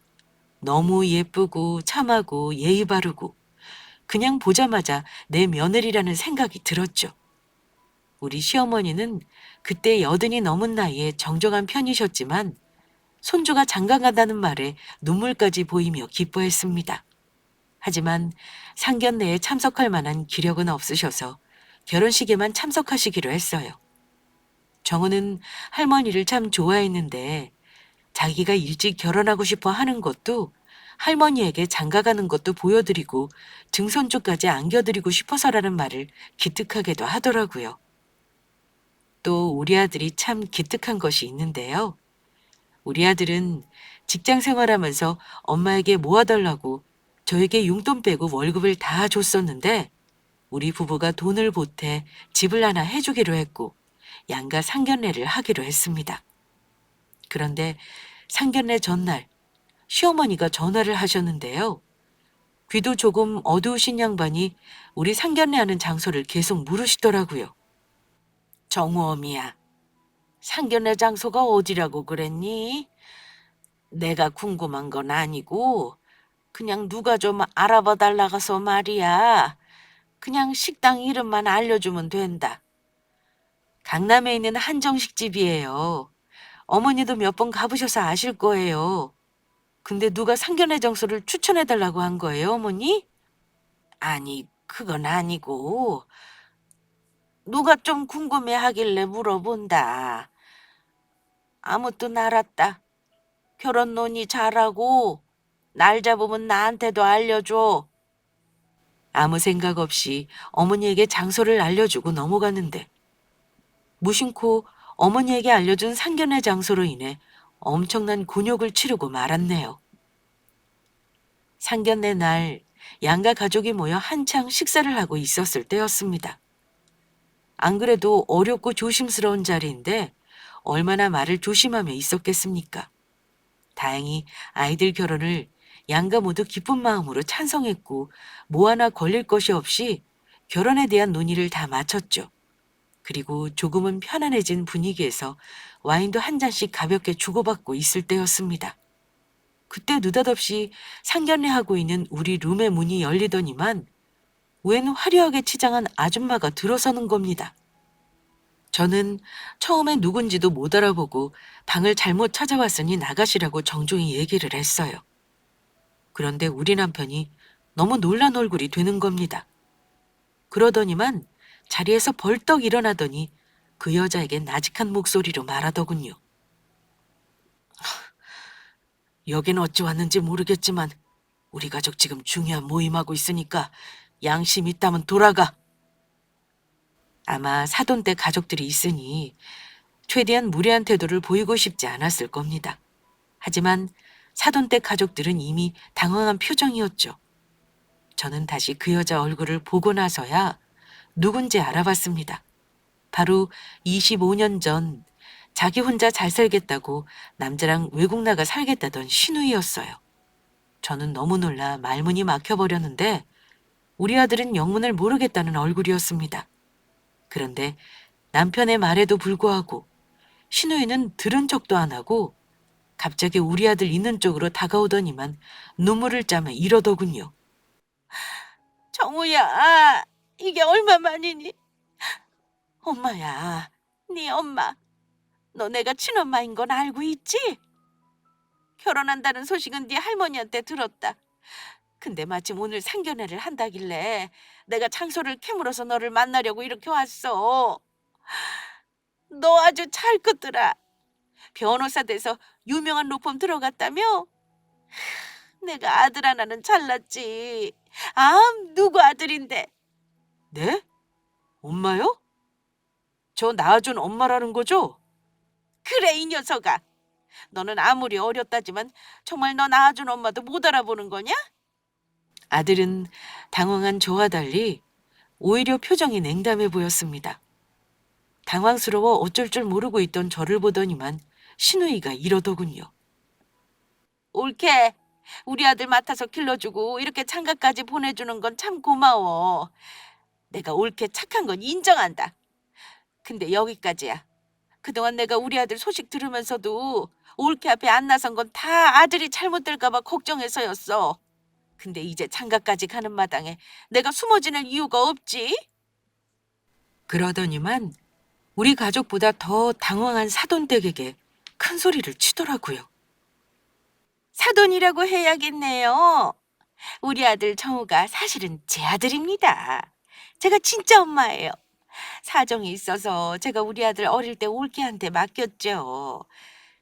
너무 예쁘고 참하고 예의 바르고 그냥 보자마자 내 며느리라는 생각이 들었죠. 우리 시어머니는 그때 80이 넘은 나이에 정정한 편이셨지만 손주가 장가간다는 말에 눈물까지 보이며 기뻐했습니다. 하지만 상견례에 참석할 만한 기력은 없으셔서 결혼식에만 참석하시기로 했어요. 정우는 할머니를 참 좋아했는데 자기가 일찍 결혼하고 싶어 하는 것도 할머니에게 장가가는 것도 보여드리고 증손주까지 안겨드리고 싶어서라는 말을 기특하게도 하더라고요. 또 우리 아들이 참 기특한 것이 있는데요. 우리 아들은 직장 생활하면서 엄마에게 모아달라고 저에게 용돈 빼고 월급을 다 줬었는데 우리 부부가 돈을 보태 집을 하나 해주기로 했고 양가 상견례를 하기로 했습니다. 그런데 상견례 전날 시어머니가 전화를 하셨는데요. 귀도 조금 어두우신 양반이 우리 상견례하는 장소를 계속 물으시더라고요. 정우엄이야, 상견례 장소가 어디라고 그랬니? 내가 궁금한 건 아니고 그냥 누가 좀 알아봐 달라가서 말이야. 그냥 식당 이름만 알려주면 된다. 강남에 있는 한정식 집이에요. 어머니도 몇 번 가보셔서 아실 거예요. 근데 누가 상견례 장소를 추천해달라고 한 거예요, 어머니? 아니, 그건 아니고, 누가 좀 궁금해하길래 물어본다. 아무튼 알았다. 결혼 논의 잘하고, 날 잡으면 나한테도 알려줘. 아무 생각 없이 어머니에게 장소를 알려주고 넘어갔는데, 무심코 어머니에게 알려준 상견례 장소로 인해 엄청난 곤욕을 치르고 말았네요. 상견례 날 양가 가족이 모여 한창 식사를 하고 있었을 때였습니다. 안 그래도 어렵고 조심스러운 자리인데 얼마나 말을 조심하며 있었겠습니까? 다행히 아이들 결혼을 양가 모두 기쁜 마음으로 찬성했고 뭐 하나 걸릴 것이 없이 결혼에 대한 논의를 다 마쳤죠. 그리고 조금은 편안해진 분위기에서 와인도 한 잔씩 가볍게 주고받고 있을 때였습니다. 그때 느닷없이 상견례하고 있는 우리 룸의 문이 열리더니만 웬 화려하게 치장한 아줌마가 들어서는 겁니다. 저는 처음에 누군지도 못 알아보고 방을 잘못 찾아왔으니 나가시라고 정중히 얘기를 했어요. 그런데 우리 남편이 너무 놀란 얼굴이 되는 겁니다. 그러더니만 자리에서 벌떡 일어나더니 그 여자에게 나직한 목소리로 말하더군요. 여긴 어찌 왔는지 모르겠지만 우리 가족 지금 중요한 모임하고 있으니까 양심 있다면 돌아가. 아마 사돈댁 가족들이 있으니 최대한 무례한 태도를 보이고 싶지 않았을 겁니다. 하지만 사돈댁 가족들은 이미 당황한 표정이었죠. 저는 다시 그 여자 얼굴을 보고 나서야 누군지 알아봤습니다. 바로 25년 전 자기 혼자 잘 살겠다고 남자랑 외국 나가 살겠다던 신우이였어요. 저는 너무 놀라 말문이 막혀버렸는데 우리 아들은 영문을 모르겠다는 얼굴이었습니다. 그런데 남편의 말에도 불구하고 신우이는 들은 척도 안 하고 갑자기 우리 아들 있는 쪽으로 다가오더니만 눈물을 짜며 이러더군요. 정우야, 이게 얼마만이니? 엄마야, 네 엄마. 너 내가 친엄마인 건 알고 있지? 결혼한다는 소식은 네 할머니한테 들었다. 근데 마침 오늘 상견례를 한다길래 내가 장소를 캐물어서 너를 만나려고 이렇게 왔어. 너 아주 잘 컸더라. 변호사 돼서 유명한 로펌 들어갔다며? 내가 아들 하나는 잘났지. 누구 아들인데? 네? 엄마요? 저 낳아준 엄마라는 거죠? 그래, 이 녀석아. 너는 아무리 어렸다지만 정말 너 낳아준 엄마도 못 알아보는 거냐? 아들은 당황한 저와 달리 오히려 표정이 냉담해 보였습니다. 당황스러워 어쩔 줄 모르고 있던 저를 보더니만 신우이가 이러더군요. 옳게 우리 아들 맡아서 길러주고 이렇게 장가까지 보내주는 건 참 고마워. 내가 옳게 착한 건 인정한다. 근데 여기까지야. 그동안 내가 우리 아들 소식 들으면서도 옳게 앞에 안 나선 건 다 아들이 잘못될까 봐 걱정해서였어. 근데 이제 장가까지 가는 마당에 내가 숨어 지낼 이유가 없지? 그러더니만 우리 가족보다 더 당황한 사돈댁에게 큰 소리를 치더라고요. 사돈이라고 해야겠네요. 우리 아들 정우가 사실은 제 아들입니다. 제가 진짜 엄마예요. 사정이 있어서 제가 우리 아들 어릴 때 올케한테 맡겼죠.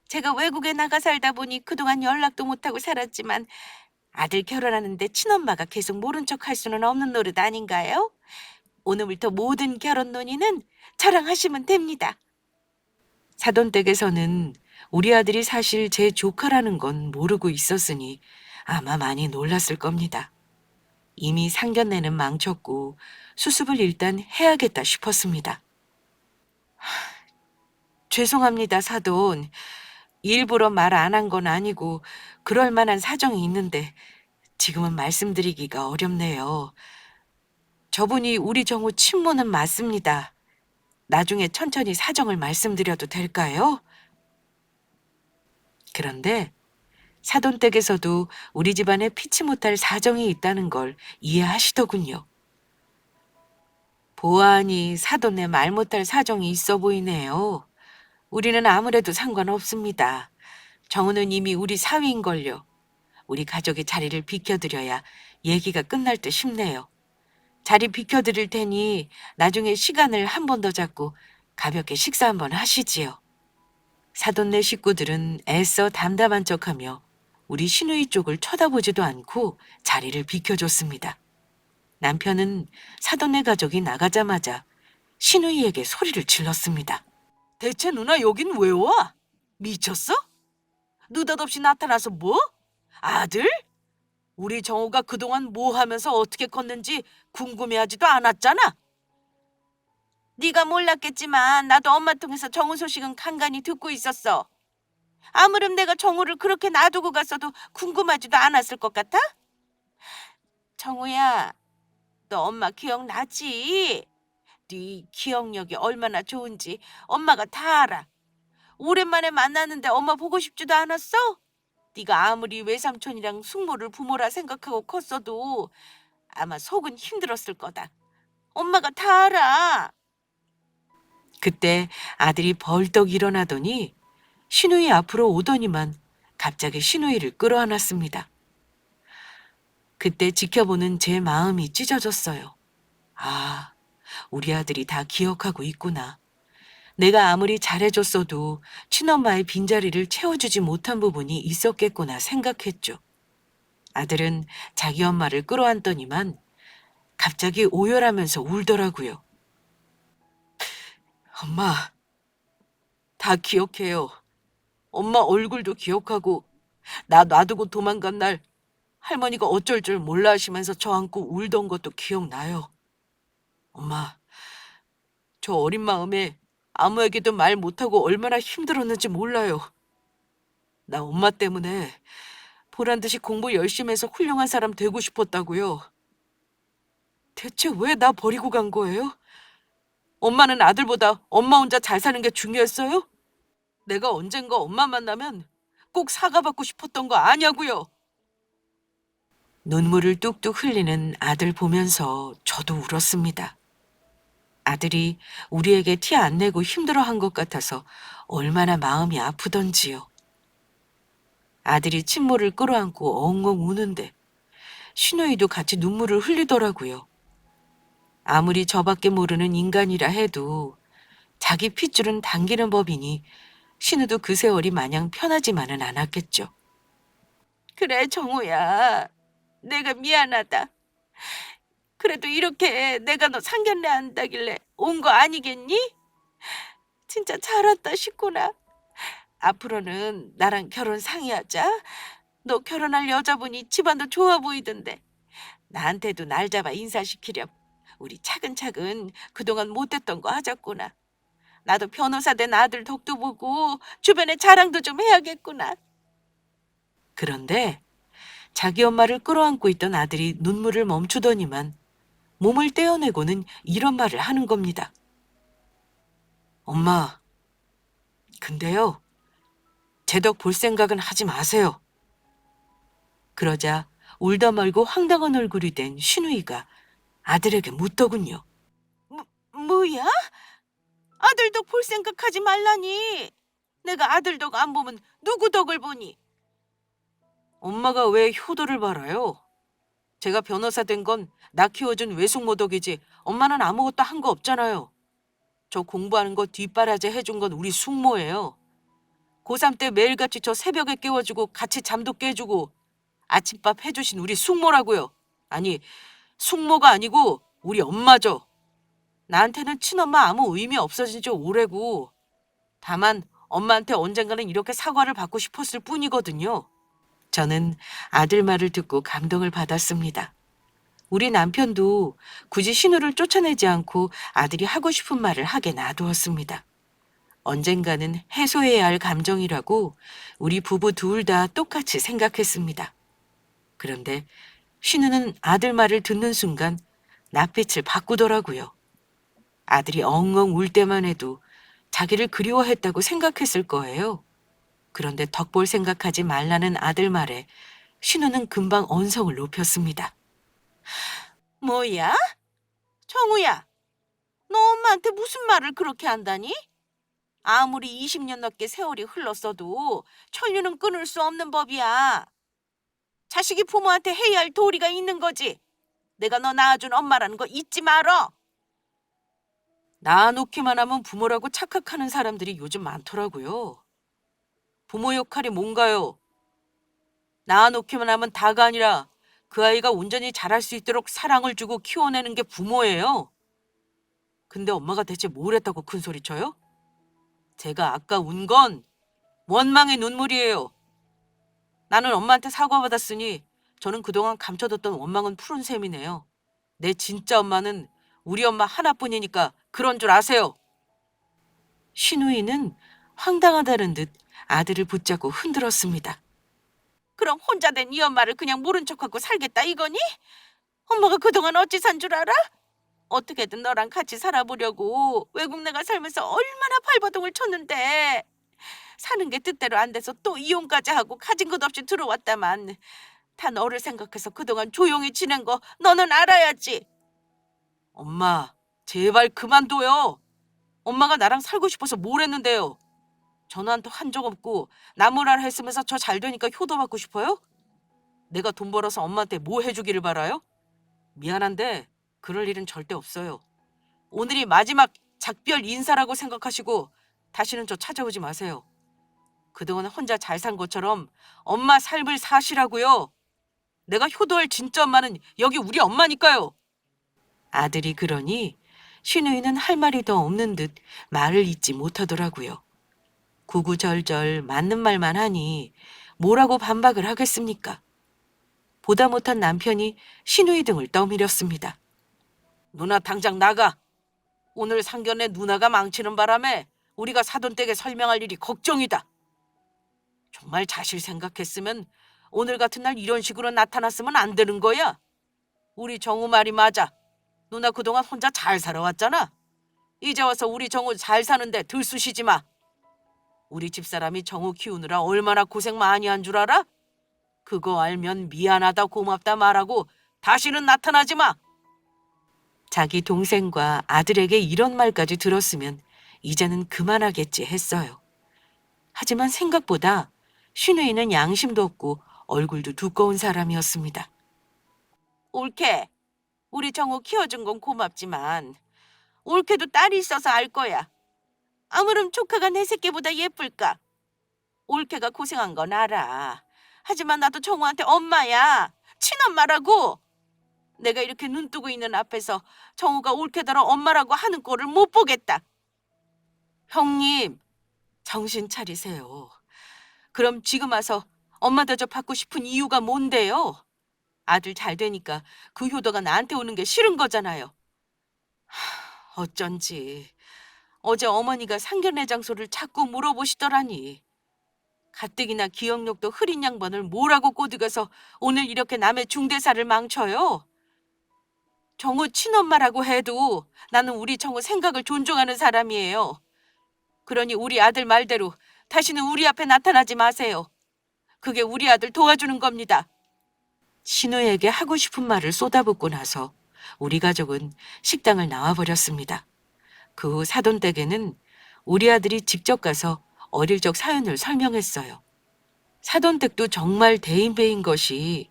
제가 외국에 나가 살다 보니 그동안 연락도 못하고 살았지만 아들 결혼하는데 친엄마가 계속 모른 척 할 수는 없는 노릇 아닌가요? 오늘부터 모든 결혼 논의는 저랑 하시면 됩니다. 사돈댁에서는 우리 아들이 사실 제 조카라는 건 모르고 있었으니 아마 많이 놀랐을 겁니다. 이미 상견례는 망쳤고 수습을 일단 해야겠다 싶었습니다. 죄송합니다, 사돈. 일부러 말 안 한 건 아니고 그럴 만한 사정이 있는데 지금은 말씀드리기가 어렵네요. 저분이 우리 정우 친모는 맞습니다. 나중에 천천히 사정을 말씀드려도 될까요? 그런데 사돈댁에서도 우리 집안에 피치 못할 사정이 있다는 걸 이해하시더군요. 보아하니 사돈네 말 못할 사정이 있어 보이네요. 우리는 아무래도 상관없습니다. 정우는 이미 우리 사위인걸요. 우리 가족의 자리를 비켜드려야 얘기가 끝날 듯 싶네요. 자리 비켜드릴 테니 나중에 시간을 한 번 더 잡고 가볍게 식사 한번 하시지요. 사돈네 식구들은 애써 담담한 척하며 우리 시누이 쪽을 쳐다보지도 않고 자리를 비켜줬습니다. 남편은 사돈네 가족이 나가자마자 시누이에게 소리를 질렀습니다. 대체 누나 여긴 왜 와? 미쳤어? 느닷없이 나타나서 뭐? 아들? 우리 정우가 그동안 뭐 하면서 어떻게 컸는지 궁금해하지도 않았잖아. 네가 몰랐겠지만 나도 엄마 통해서 정우 소식은 간간히 듣고 있었어. 아무렴 내가 정우를 그렇게 놔두고 갔어도 궁금하지도 않았을 것 같아? 정우야, 너 엄마 기억나지? 네 기억력이 얼마나 좋은지 엄마가 다 알아. 오랜만에 만났는데 엄마 보고 싶지도 않았어? 네가 아무리 외삼촌이랑 숙모를 부모라 생각하고 컸어도 아마 속은 힘들었을 거다. 엄마가 다 알아. 그때 아들이 벌떡 일어나더니 시누이 앞으로 오더니만 갑자기 시누이를 끌어안았습니다. 그때 지켜보는 제 마음이 찢어졌어요. 아, 우리 아들이 다 기억하고 있구나. 내가 아무리 잘해줬어도 친엄마의 빈자리를 채워주지 못한 부분이 있었겠구나 생각했죠. 아들은 자기 엄마를 끌어안더니만 갑자기 오열하면서 울더라고요. 엄마, 다 기억해요. 엄마 얼굴도 기억하고 나 놔두고 도망간 날 할머니가 어쩔 줄 몰라 하시면서 저 안고 울던 것도 기억나요. 엄마, 저 어린 마음에 아무에게도 말 못하고 얼마나 힘들었는지 몰라요. 나 엄마 때문에 보란 듯이 공부 열심히 해서 훌륭한 사람 되고 싶었다고요. 대체 왜 나 버리고 간 거예요? 엄마는 아들보다 엄마 혼자 잘 사는 게 중요했어요? 내가 언젠가 엄마 만나면 꼭 사과받고 싶었던 거 아냐고요. 눈물을 뚝뚝 흘리는 아들 보면서 저도 울었습니다. 아들이 우리에게 티 안 내고 힘들어한 것 같아서 얼마나 마음이 아프던지요. 아들이 친모를 끌어안고 엉엉 우는데 시누이도 같이 눈물을 흘리더라고요. 아무리 저밖에 모르는 인간이라 해도 자기 핏줄은 당기는 법이니 신우도 그 세월이 마냥 편하지만은 않았겠죠. 그래, 정우야. 내가 미안하다. 그래도 이렇게 내가 너 상견례 한다길래 온 거 아니겠니? 진짜 잘 왔다 싶구나. 앞으로는 나랑 결혼 상의하자. 너 결혼할 여자분이 집안도 좋아 보이던데 나한테도 날 잡아 인사시키렴. 우리 차근차근 그동안 못했던 거 하자꾸나. 나도 변호사 된 아들 덕도 보고 주변에 자랑도 좀 해야겠구나. 그런데 자기 엄마를 끌어안고 있던 아들이 눈물을 멈추더니만 몸을 떼어내고는 이런 말을 하는 겁니다. 엄마, 근데요, 제 덕 볼 생각은 하지 마세요. 그러자 울다 말고 황당한 얼굴이 된 신우이가 아들에게 묻더군요. 뭐야? 아들 덕 볼 생각하지 말라니. 내가 아들 덕 안 보면 누구 덕을 보니? 엄마가 왜 효도를 바라요? 제가 변호사 된 건 나 키워준 외숙모 덕이지 엄마는 아무것도 한 거 없잖아요. 저 공부하는 거 뒷바라지 해준 건 우리 숙모예요. 고3 때 매일같이 저 새벽에 깨워주고 같이 잠도 깨주고 아침밥 해주신 우리 숙모라고요. 아니, 숙모가 아니고 우리 엄마죠. 나한테는 친엄마 아무 의미 없어진 지 오래고 다만 엄마한테 언젠가는 이렇게 사과를 받고 싶었을 뿐이거든요. 저는 아들 말을 듣고 감동을 받았습니다. 우리 남편도 굳이 신우를 쫓아내지 않고 아들이 하고 싶은 말을 하게 놔두었습니다. 언젠가는 해소해야 할 감정이라고 우리 부부 둘 다 똑같이 생각했습니다. 그런데 신우는 아들 말을 듣는 순간 낯빛을 바꾸더라고요. 아들이 엉엉 울 때만 해도 자기를 그리워했다고 생각했을 거예요. 그런데 덕볼 생각하지 말라는 아들 말에 신우는 금방 언성을 높였습니다. 뭐야? 정우야, 너 엄마한테 무슨 말을 그렇게 한다니? 아무리 20년 넘게 세월이 흘렀어도 천류는 끊을 수 없는 법이야. 자식이 부모한테 해야 할 도리가 있는 거지. 내가 너 낳아준 엄마라는 거 잊지 말어. 낳아놓기만 하면 부모라고 착각하는 사람들이 요즘 많더라고요. 부모 역할이 뭔가요? 낳아놓기만 하면 다가 아니라 그 아이가 온전히 자랄 수 있도록 사랑을 주고 키워내는 게 부모예요. 근데 엄마가 대체 뭘 했다고 큰 소리 쳐요? 제가 아까 운 건 원망의 눈물이에요. 나는 엄마한테 사과받았으니 저는 그동안 감춰뒀던 원망은 푸른 셈이네요. 내 진짜 엄마는 우리 엄마 하나뿐이니까 그런 줄 아세요. 신우이는 황당하다는 듯 아들을 붙잡고 흔들었습니다. 그럼 혼자 된 이 엄마를 그냥 모른 척하고 살겠다 이거니? 엄마가 그동안 어찌 산 줄 알아? 어떻게든 너랑 같이 살아보려고 외국 나가 살면서 얼마나 발버둥을 쳤는데 사는 게 뜻대로 안 돼서 또 이혼까지 하고 가진 것 없이 들어왔다만 다 너를 생각해서 그동안 조용히 지낸 거 너는 알아야지. 엄마, 제발 그만둬요. 엄마가 나랑 살고 싶어서 뭘 했는데요. 전화한테 한 적 없고 나무랄 했으면서 저 잘 되니까 효도받고 싶어요? 내가 돈 벌어서 엄마한테 뭐 해주기를 바라요? 미안한데 그럴 일은 절대 없어요. 오늘이 마지막 작별 인사라고 생각하시고 다시는 저 찾아오지 마세요. 그동안 혼자 잘 산 것처럼 엄마 삶을 사시라고요. 내가 효도할 진짜 엄마는 여기 우리 엄마니까요. 아들이 그러니 신우이는 할 말이 더 없는 듯 말을 잇지 못하더라고요. 구구절절 맞는 말만 하니 뭐라고 반박을 하겠습니까? 보다 못한 남편이 신우이 등을 떠밀었습니다. 누나 당장 나가. 오늘 상견례 누나가 망치는 바람에 우리가 사돈댁에 설명할 일이 걱정이다. 정말 자실 생각했으면 오늘 같은 날 이런 식으로 나타났으면 안 되는 거야. 우리 정우 말이 맞아. 누나 그동안 혼자 잘 살아왔잖아. 이제 와서 우리 정우 잘 사는데 들쑤시지 마. 우리 집사람이 정우 키우느라 얼마나 고생 많이 한 줄 알아? 그거 알면 미안하다 고맙다 말하고 다시는 나타나지 마. 자기 동생과 아들에게 이런 말까지 들었으면 이제는 그만하겠지 했어요. 하지만 생각보다 신우이는 양심도 없고 얼굴도 두꺼운 사람이었습니다. 옳게, 우리 정우 키워준 건 고맙지만 옳게도 딸이 있어서 알 거야. 아무렴 조카가 내 새끼보다 예쁠까? 옳게가 고생한 건 알아. 하지만 나도 정우한테 엄마야. 친엄마라고. 내가 이렇게 눈 뜨고 있는 앞에서 정우가 옳게더러 엄마라고 하는 꼴을 못 보겠다. 형님, 정신 차리세요. 그럼 지금 와서 엄마 대접 받고 싶은 이유가 뭔데요? 아들 잘 되니까 그 효도가 나한테 오는 게 싫은 거잖아요. 어쩐지 어제 어머니가 상견례 장소를 자꾸 물어보시더라니. 가뜩이나 기억력도 흐린 양반을 뭐라고 꼬드겨서 오늘 이렇게 남의 중대사를 망쳐요. 정우 친엄마라고 해도 나는 우리 정우 생각을 존중하는 사람이에요. 그러니 우리 아들 말대로 다시는 우리 앞에 나타나지 마세요. 그게 우리 아들 도와주는 겁니다. 신우에게 하고 싶은 말을 쏟아붓고 나서 우리 가족은 식당을 나와버렸습니다. 그 후 사돈댁에는 우리 아들이 직접 가서 어릴 적 사연을 설명했어요. 사돈댁도 정말 대인배인 것이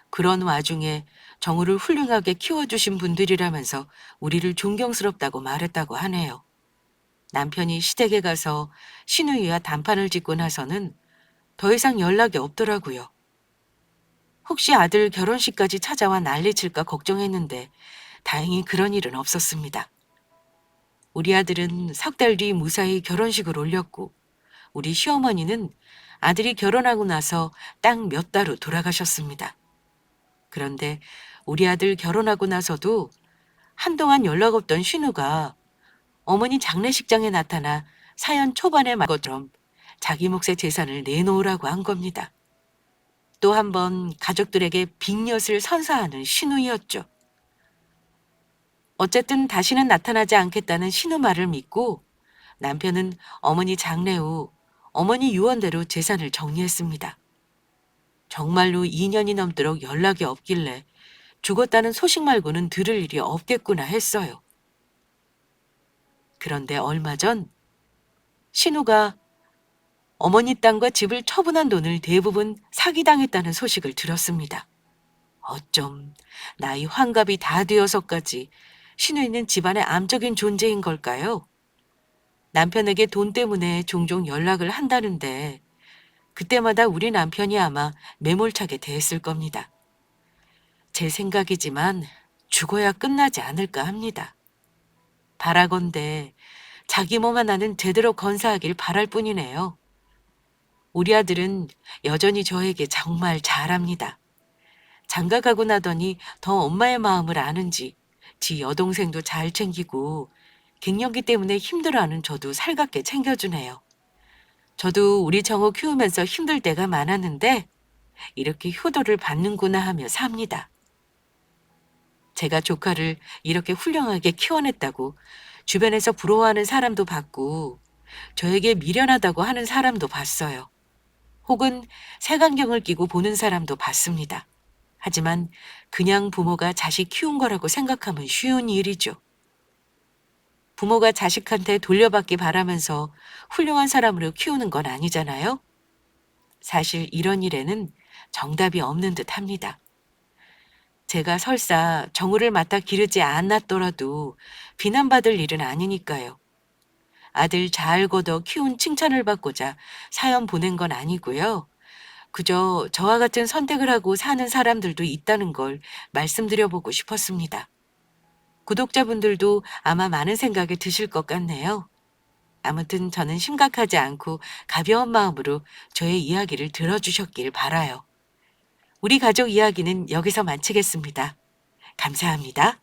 그런 와중에 정우를 훌륭하게 키워주신 분들이라면서 우리를 존경스럽다고 말했다고 하네요. 남편이 시댁에 가서 신우이와 단판을 짓고 나서는 더 이상 연락이 없더라고요. 혹시 아들 결혼식까지 찾아와 난리칠까 걱정했는데 다행히 그런 일은 없었습니다. 우리 아들은 석 달 뒤 무사히 결혼식을 올렸고 우리 시어머니는 아들이 결혼하고 나서 딱 몇 달 후 돌아가셨습니다. 그런데 우리 아들 결혼하고 나서도 한동안 연락 없던 신우가 어머니 장례식장에 나타나 사연 초반에 말 것처럼 자기 몫의 재산을 내놓으라고 한 겁니다. 또 한 번 가족들에게 빅엿을 선사하는 신우이었죠. 어쨌든 다시는 나타나지 않겠다는 신우 말을 믿고 남편은 어머니 장례 후 어머니 유언대로 재산을 정리했습니다. 정말로 2년이 넘도록 연락이 없길래 죽었다는 소식 말고는 들을 일이 없겠구나 했어요. 그런데 얼마 전 신우가 어머니 땅과 집을 처분한 돈을 대부분 사기당했다는 소식을 들었습니다. 어쩜 나이 환갑이 다 되어서까지 신우이는 집안의 암적인 존재인 걸까요? 남편에게 돈 때문에 종종 연락을 한다는데 그때마다 우리 남편이 아마 매몰차게 대했을 겁니다. 제 생각이지만 죽어야 끝나지 않을까 합니다. 바라건대 자기 몸 하나는 제대로 건사하길 바랄 뿐이네요. 우리 아들은 여전히 저에게 정말 잘합니다. 장가가고 나더니 더 엄마의 마음을 아는지 지 여동생도 잘 챙기고 갱년기 때문에 힘들어하는 저도 살갑게 챙겨주네요. 저도 우리 정호 키우면서 힘들 때가 많았는데 이렇게 효도를 받는구나 하며 삽니다. 제가 조카를 이렇게 훌륭하게 키워냈다고 주변에서 부러워하는 사람도 봤고 저에게 미련하다고 하는 사람도 봤어요. 혹은 색안경을 끼고 보는 사람도 봤습니다. 하지만 그냥 부모가 자식 키운 거라고 생각하면 쉬운 일이죠. 부모가 자식한테 돌려받기 바라면서 훌륭한 사람으로 키우는 건 아니잖아요. 사실 이런 일에는 정답이 없는 듯 합니다. 제가 설사 정우를 맡아 기르지 않았더라도 비난받을 일은 아니니까요. 아들 잘 걷어 키운 칭찬을 받고자 사연 보낸 건 아니고요. 그저 저와 같은 선택을 하고 사는 사람들도 있다는 걸 말씀드려보고 싶었습니다. 구독자분들도 아마 많은 생각이 드실 것 같네요. 아무튼 저는 심각하지 않고 가벼운 마음으로 저의 이야기를 들어주셨길 바라요. 우리 가족 이야기는 여기서 마치겠습니다. 감사합니다.